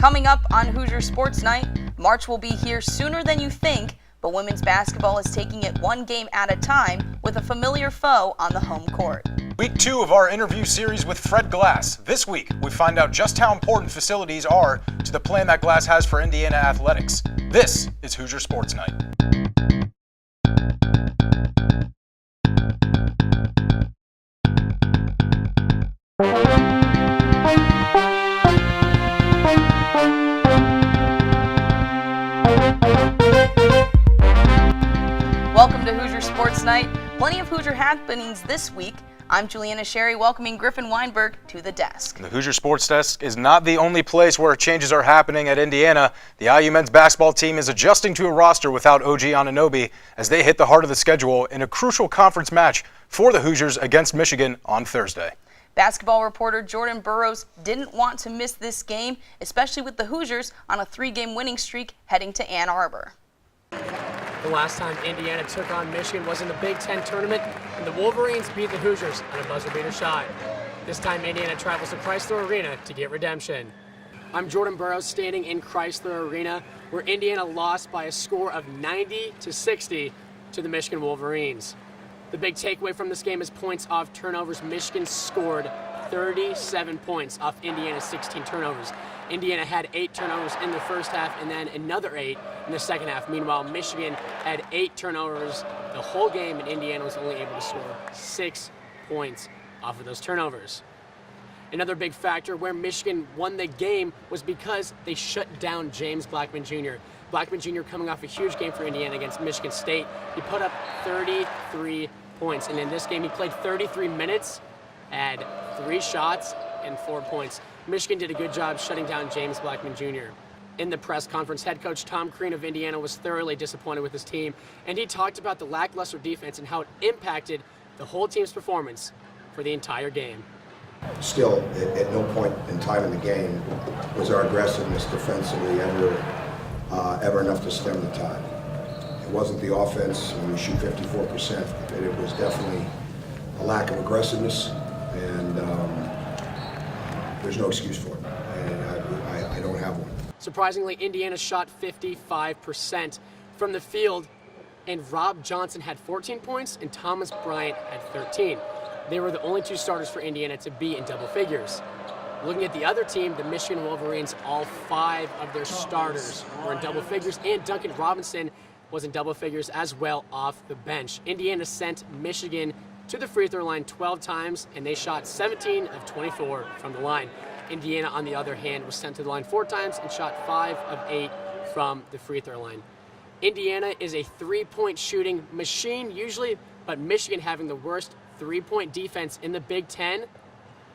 Coming up on Hoosier Sports Night, March will be here sooner than you think, but women's basketball is taking it one game at a time with a familiar foe on the home court. Week 2 of our interview series with Fred Glass. This week, we find out just how important facilities are to the plan that Glass has for Indiana athletics. This is Hoosier Sports Night. Welcome to Hoosier Sports Night. Plenty of Hoosier happenings this week. I'm Juliana Sherry, welcoming Griffin Weinberg to the desk. The Hoosier Sports Desk is not the only place where changes are happening at Indiana. The IU men's basketball team is adjusting to a roster without OG Anunoby as they hit the heart of the schedule in a crucial conference match for the Hoosiers against Michigan on Thursday. Basketball reporter Jordan Burroughs didn't want to miss this game, especially with the Hoosiers on a 3-game winning streak heading to Ann Arbor. The last time Indiana took on Michigan was in the Big Ten tournament, and the Wolverines beat the Hoosiers on a buzzer-beater shot. This time, Indiana travels to Chrysler Arena to get redemption. I'm Jordan Burroughs, standing in Chrysler Arena, where Indiana lost by a score of 90-60 to the Michigan Wolverines. The big takeaway from this game is points off turnovers. Michigan scored 37 points off Indiana's 16 turnovers. Indiana had 8 turnovers in the first half and then another 8 in the second half. Meanwhile, Michigan had 8 turnovers the whole game, and Indiana was only able to score 6 points off of those turnovers. Another big factor where Michigan won the game was because they shut down James Blackman Jr. Blackman Jr. coming off a huge game for Indiana against Michigan State. He put up 33 points, and in this game he played 33 minutes, had 3 shots and 4 points. Michigan did a good job shutting down James Blackman Jr. In the press conference, head coach Tom Crean of Indiana was thoroughly disappointed with his team, and he talked about the lackluster defense and how it impacted the whole team's performance for the entire game. Still, at no point in time in the game was our aggressiveness defensively ever enough to stem the tide. It wasn't the offense when we shoot 54%. It was definitely a lack of aggressiveness, and there's no excuse for it, and I don't have one. Surprisingly, Indiana shot 55% from the field, and Rob Johnson had 14 points and Thomas Bryant had 13. They were the only 2 starters for Indiana to be in double figures. Looking at the other team, the Michigan Wolverines, all 5 of their starters were in double figures, and Duncan Robinson was in double figures as well off the bench. Indiana sent Michigan to the free throw line 12 times, and they shot 17 of 24 from the line. Indiana, on the other hand, was sent to the line 4 times and shot 5 of 8 from the free throw line. Indiana is a 3-point shooting machine usually, but Michigan, having the worst 3-point defense in the Big Ten,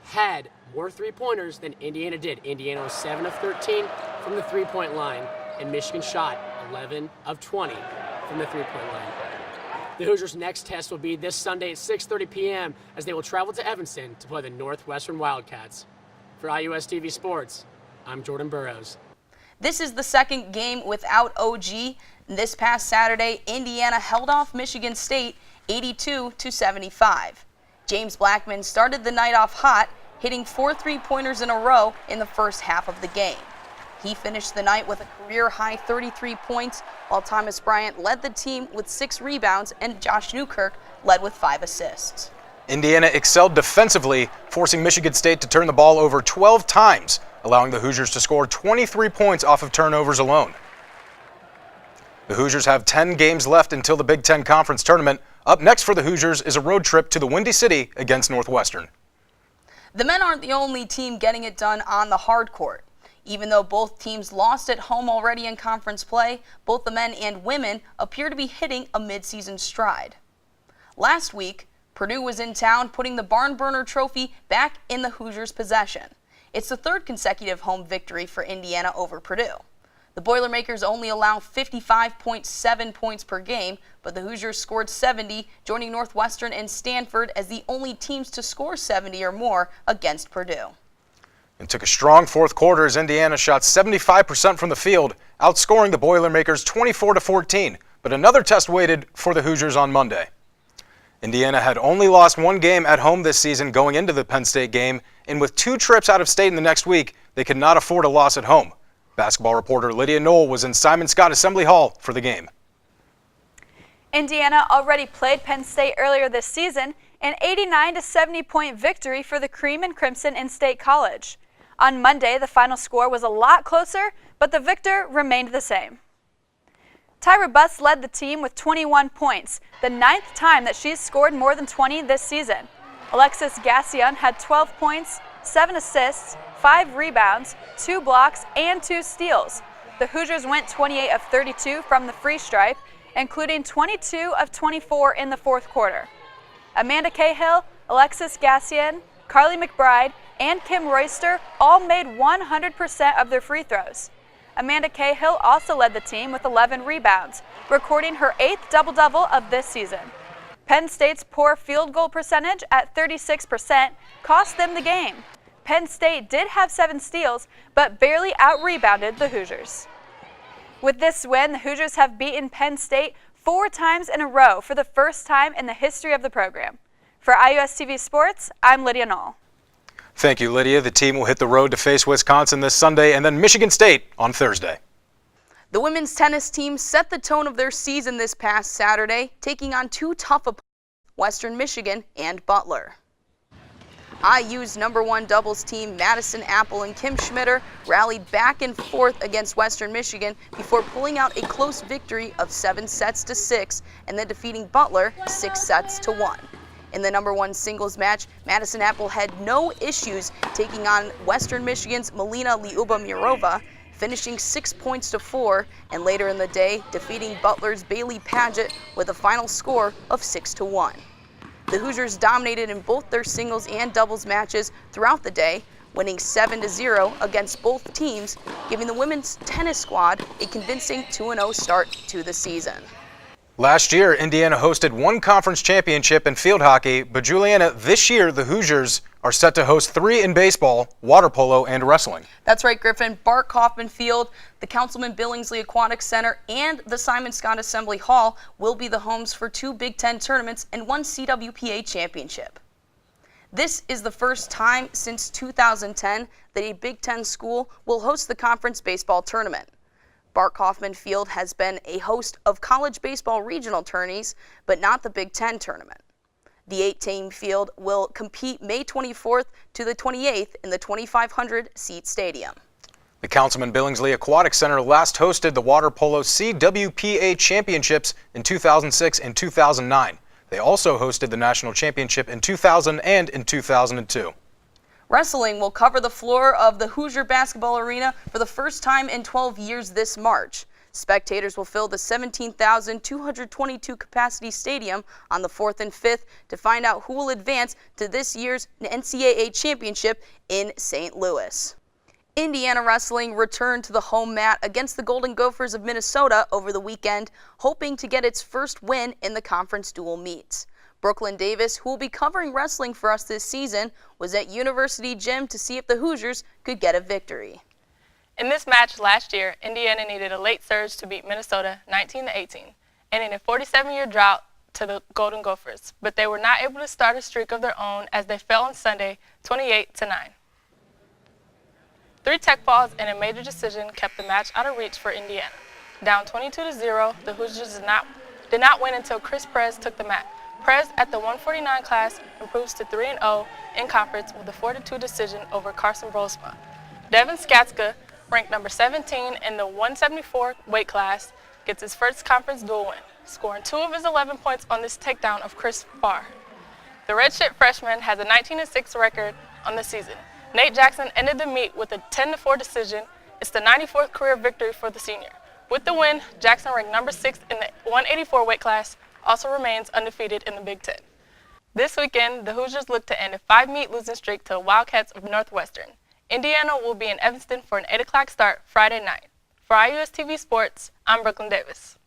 had more 3-pointers than Indiana did. Indiana was 7 of 13 from the 3-point line, and Michigan shot 11 of 20 from the 3-point line. The Hoosiers' next test will be this Sunday at 6:30 p.m. as they will travel to Evanston to play the Northwestern Wildcats. For IUS TV Sports, I'm Jordan Burroughs. This is the second game without OG. This past Saturday, Indiana held off Michigan State 82-75. James Blackman started the night off hot, hitting 4 3-pointers in a row in the first half of the game. He finished the night with a career-high 33 points, while Thomas Bryant led the team with 6 rebounds and Josh Newkirk led with 5 assists. Indiana excelled defensively, forcing Michigan State to turn the ball over 12 times, allowing the Hoosiers to score 23 points off of turnovers alone. The Hoosiers have 10 games left until the Big Ten Conference Tournament. Up next for the Hoosiers is a road trip to the Windy City against Northwestern. The men aren't the only team getting it done on the hard court. Even though both teams lost at home already in conference play, both the men and women appear to be hitting a midseason stride. Last week, Purdue was in town, putting the Barn Burner Trophy back in the Hoosiers' possession. It's the 3rd consecutive home victory for Indiana over Purdue. The Boilermakers only allow 55.7 points per game, but the Hoosiers scored 70, joining Northwestern and Stanford as the only teams to score 70 or more against Purdue. It took a strong fourth quarter as Indiana shot 75% from the field, outscoring the Boilermakers 24-14, but another test waited for the Hoosiers on Monday. Indiana had only lost 1 game at home this season going into the Penn State game, and with 2 trips out of state in the next week, they could not afford a loss at home. Basketball reporter Lydia Knoll was in Simon Scott Assembly Hall for the game. Indiana already played Penn State earlier this season, an 89 to 70 point victory for the Cream and Crimson in State College. On Monday, the final score was a lot closer, but the victor remained the same. Tyra Buss led the team with 21 points, the 9th time that she's scored more than 20 this season. Alexis Gassion had 12 points, 7 assists, 5 rebounds, 2 blocks, and 2 steals. The Hoosiers went 28 of 32 from the free stripe, including 22 of 24 in the fourth quarter. Amanda Cahill, Alexis Gassion, Carly McBride, and Kim Royster all made 100% of their free throws. Amanda Cahill also led the team with 11 rebounds, recording her 8th double-double of this season. Penn State's poor field goal percentage at 36% cost them the game. Penn State did have 7 steals, but barely out-rebounded the Hoosiers. With this win, the Hoosiers have beaten Penn State 4 times in a row for the first time in the history of the program. For IUS TV Sports, I'm Lydia Knoll. Thank you, Lydia. The team will hit the road to face Wisconsin this Sunday and then Michigan State on Thursday. The women's tennis team set the tone of their season this past Saturday, taking on 2 tough opponents, Western Michigan and Butler. IU's #1 doubles team, Madison Apple and Kim Schmitter, rallied back and forth against Western Michigan before pulling out a close victory of 7 sets to 6 and then defeating Butler 6 sets to 1. In the #1 singles match, Madison Apple had no issues taking on Western Michigan's Melina Liuba-Mirova, finishing 6 points to 4, and later in the day, defeating Butler's Bailey Paget with a final score of 6 to 1. The Hoosiers dominated in both their singles and doubles matches throughout the day, winning 7-0 against both teams, giving the women's tennis squad a convincing 2-0 start to the season. Last year, Indiana hosted 1 conference championship in field hockey, but Juliana, this year the Hoosiers are set to host 3 in baseball, water polo, and wrestling. That's right, Griffin. Bart Kaufman Field, the Councilman Billingsley Aquatic Center, and the Simon Scott Assembly Hall will be the homes for 2 Big Ten tournaments and 1 CWPA championship. This is the first time since 2010 that a Big Ten school will host the conference baseball tournament. Bart Kaufman Field has been a host of college baseball regional tourneys, but not the Big Ten tournament. The 8-team field will compete May 24th to the 28th in the 2,500-seat stadium. The Councilman Billingsley Aquatic Center last hosted the water polo CWPA championships in 2006 and 2009. They also hosted the national championship in 2000 and in 2002. Wrestling will cover the floor of the Hoosier Basketball Arena for the first time in 12 years this March. Spectators will fill the 17,222 capacity stadium on the 4th and 5th to find out who will advance to this year's NCAA championship in St. Louis. Indiana wrestling returned to the home mat against the Golden Gophers of Minnesota over the weekend, hoping to get its first win in the conference dual meets. Brooklyn Davis, who will be covering wrestling for us this season, was at University Gym to see if the Hoosiers could get a victory. In this match last year, Indiana needed a late surge to beat Minnesota 19-18, ending a 47-year drought to the Golden Gophers, but they were not able to start a streak of their own as they fell on Sunday 28-9. 3 tech balls and a major decision kept the match out of reach for Indiana. Down 22-0, the Hoosiers did not win until Chris Perez took the mat. Perez at the 149 class improves to 3-0 in conference with a 4-2 decision over Carson Brosma. Devin Skatska, ranked number 17 in the 174 weight class, gets his first conference dual win, scoring 2 of his 11 points on this takedown of Chris Barr. The redshirt freshman has a 19-6 record on the season. Nate Jackson ended the meet with a 10-4 decision. It's the 94th career victory for the senior. With the win, Jackson, ranked number 6 in the 184 weight class, also remains undefeated in the Big Ten. This weekend, the Hoosiers look to end a 5-meet losing streak to the Wildcats of Northwestern. Indiana will be in Evanston for an 8 o'clock start Friday night. For IUS TV Sports, I'm Brooklyn Davis.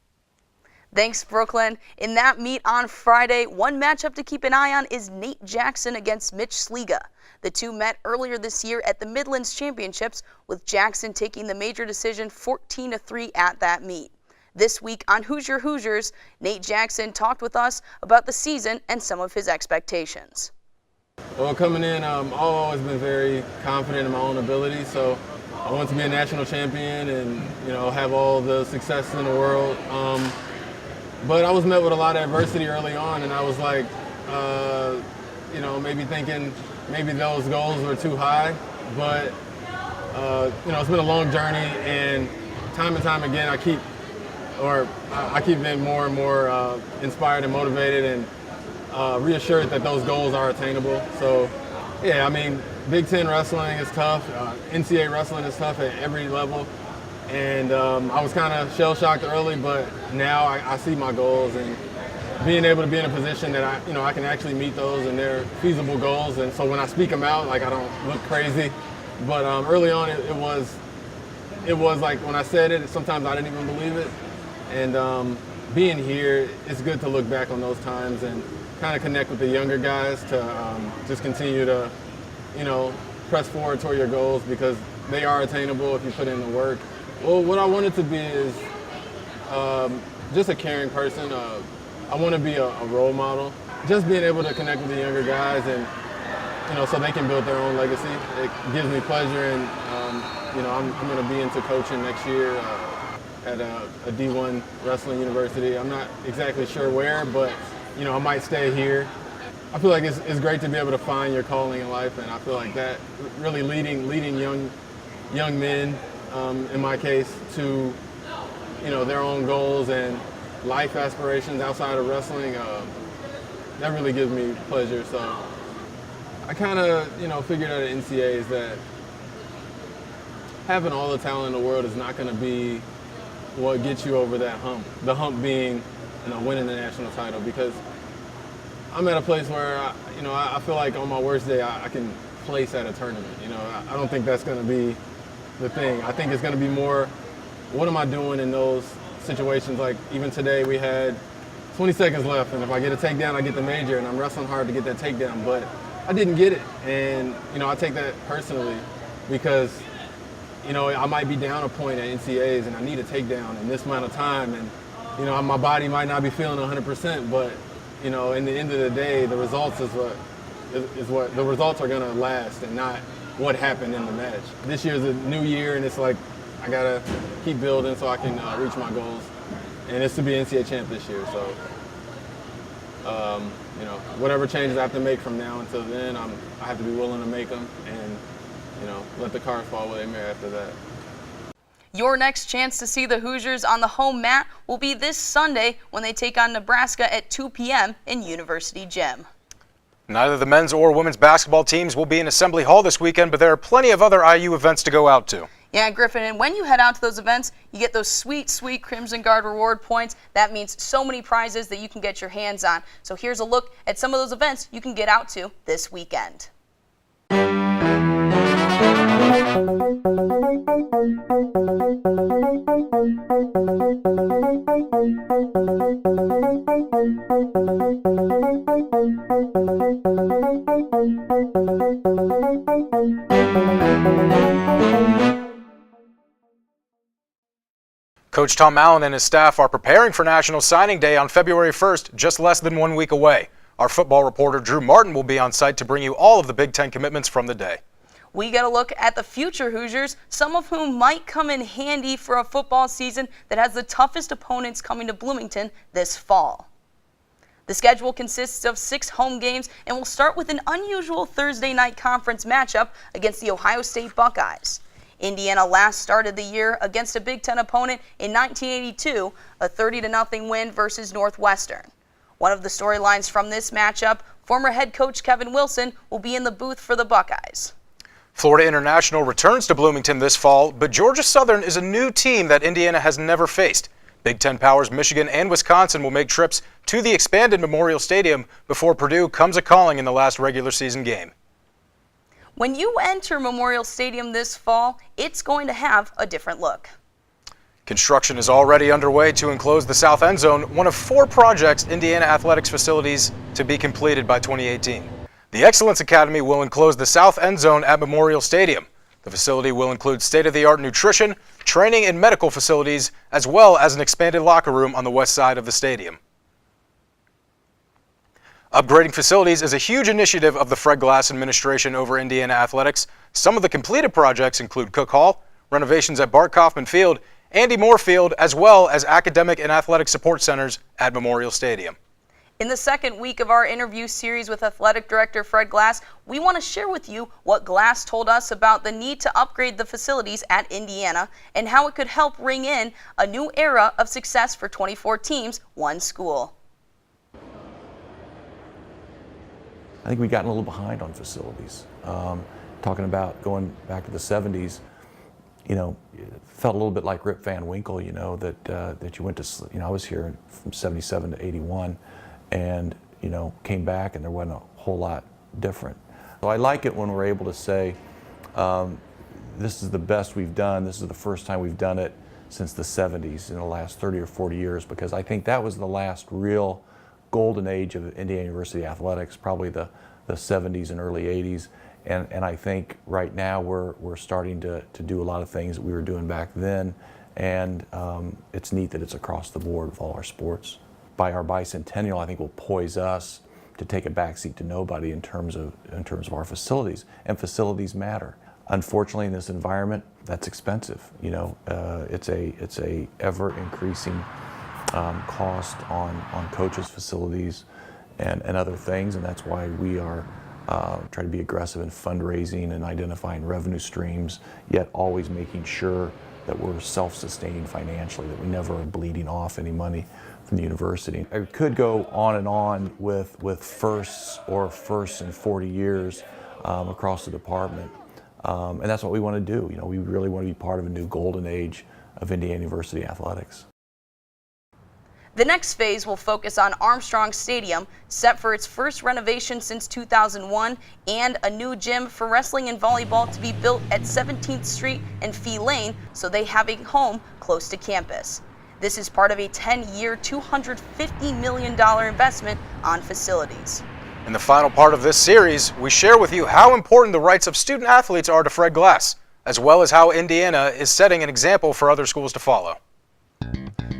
Thanks, Brooklyn. In that meet on Friday, one matchup to keep an eye on is Nate Jackson against Mitch Sliga. The two met earlier this year at the Midlands Championships, with Jackson taking the major decision 14-3 at that meet. This week on Hoosiers, Nate Jackson talked with us about the season and some of his expectations. Well, coming in, I've always been very confident in my own ability, so I want to be a national champion and, you know, have all the success in the world. But I was met with a lot of adversity early on, and I was like, you know, maybe thinking maybe those goals were too high. But, you know, it's been a long journey, and time again, I keep being more and more inspired and motivated and reassured that those goals are attainable. So, yeah, I mean, Big Ten wrestling is tough. NCAA wrestling is tough at every level. And I was kind of shell-shocked early, but now I see my goals and being able to be in a position that I can actually meet those and they're feasible goals. And so when I speak them out, like I don't look crazy. But early on, it was like when I said it, sometimes I didn't even believe it. And being here, it's good to look back on those times and kind of connect with the younger guys to just continue to, you know, press forward toward your goals because they are attainable if you put in the work. Well, what I wanted to be is just a caring person. I want to be a role model. Just being able to connect with the younger guys and, you know, so they can build their own legacy. It gives me pleasure, and you know, I'm going to be into coaching next year at a D1 wrestling university. I'm not exactly sure where, but you know, I might stay here. I feel like it's great to be able to find your calling in life, and I feel like that really leading young men, in my case, to, you know, their own goals and life aspirations outside of wrestling. That really gives me pleasure. So I kind of, you know, figured out at NCAA is that having all the talent in the world is not going to be what gets you over that hump. The hump being, you know, winning the national title, because I'm at a place where, I feel like on my worst day, I can place at a tournament. You know, I don't think that's going to be the thing. I think it's going to be more, what am I doing in those situations? Like even today we had 20 seconds left, and if I get a takedown, I get the major, and I'm wrestling hard to get that takedown, but I didn't get it. And, you know, I take that personally because, you know, I might be down a point at NCAAs and I need a takedown in this amount of time, and, you know, my body might not be feeling 100%, but, you know, in the end of the day, the results is what the results are gonna last, and not what happened in the match. This year's a new year, and it's like I gotta keep building so I can reach my goals, and it's to be NCAA champ this year. So, you know, whatever changes I have to make from now until then, I have to be willing to make them, and, you know, let the cards fall where they may after that. Your next chance to see the Hoosiers on the home mat will be this Sunday when they take on Nebraska at 2 p.m. in University Gym. Neither the men's or women's basketball teams will be in Assembly Hall this weekend, but there are plenty of other IU events to go out to. Yeah, Griffin, and when you head out to those events, you get those sweet, sweet Crimson Guard reward points. That means so many prizes that you can get your hands on. So here's a look at some of those events you can get out to this weekend. Coach Tom Allen and his staff are preparing for National Signing Day on February 1st, just less than 1 week away. Our football reporter Drew Martin will be on site to bring you all of the Big Ten commitments from the day. We get a look at the future Hoosiers, some of whom might come in handy for a football season that has the toughest opponents coming to Bloomington this fall. The schedule consists of 6 home games, and we'll start with an unusual Thursday night conference matchup against the Ohio State Buckeyes. Indiana last started the year against a Big Ten opponent in 1982, a 30-0 win versus Northwestern. One of the storylines from this matchup, former head coach Kevin Wilson will be in the booth for the Buckeyes. Florida International returns to Bloomington this fall, but Georgia Southern is a new team that Indiana has never faced. Big Ten powers Michigan and Wisconsin will make trips to the expanded Memorial Stadium before Purdue comes a-calling in the last regular season game. When you enter Memorial Stadium this fall, it's going to have a different look. Construction is already underway to enclose the south end zone, one of 4 projects Indiana athletics facilities to be completed by 2018. The Excellence Academy will enclose the south end zone at Memorial Stadium. The facility will include state-of-the-art nutrition, training, and medical facilities, as well as an expanded locker room on the west side of the stadium. Upgrading facilities is a huge initiative of the Fred Glass administration over Indiana athletics. Some of the completed projects include Cook Hall, renovations at Bart Kaufman Field, Andy Moore Field, as well as academic and athletic support centers at Memorial Stadium. In the second week of our interview series with Athletic Director Fred Glass, we want to share with you what Glass told us about the need to upgrade the facilities at Indiana and how it could help ring in a new era of success for 24 teams, one school. I think we've gotten a little behind on facilities. Talking about going back to the 70s, you know, it felt a little bit like Rip Van Winkle, you know, that you went to, you know, I was here from 77 to 81 and, you know, came back and there wasn't a whole lot different. So I like it when we're able to say, this is the best we've done, this is the first time we've done it since the 70s in the last 30 or 40 years, because I think that was the last real golden age of Indiana University athletics, probably the 70s and early 80s. And I think right now we're starting to do a lot of things that we were doing back then, and it's neat that it's across the board with all our sports. By our bicentennial, I think will poise us to take a backseat to nobody in terms of our facilities, and facilities matter. Unfortunately, in this environment, that's expensive. You know, it's a ever increasing cost on coaches' facilities and other things, and that's why we are trying to be aggressive in fundraising and identifying revenue streams, yet always making sure that we're self-sustaining financially, that we never are bleeding off any money from the university. I could go on and on with firsts or firsts in 40 years across the department, and that's what we want to do. You know, we really want to be part of a new golden age of Indiana University athletics. The next phase will focus on Armstrong Stadium, set for its first renovation since 2001, and a new gym for wrestling and volleyball to be built at 17th Street and Fee Lane, so they have a home close to campus. This is part of a 10-year, $250 million investment on facilities. In the final part of this series, we share with you how important the rights of student athletes are to Fred Glass, as well as how Indiana is setting an example for other schools to follow.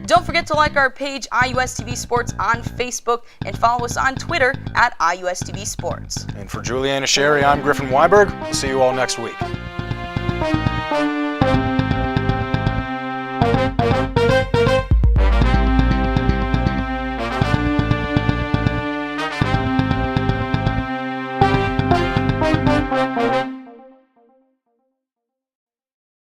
Don't forget to like our page, IUSTV Sports, on Facebook, and follow us on Twitter at IUSTV Sports. And for Juliana Sherry, I'm Griffin Weiberg. We'll see you all next week.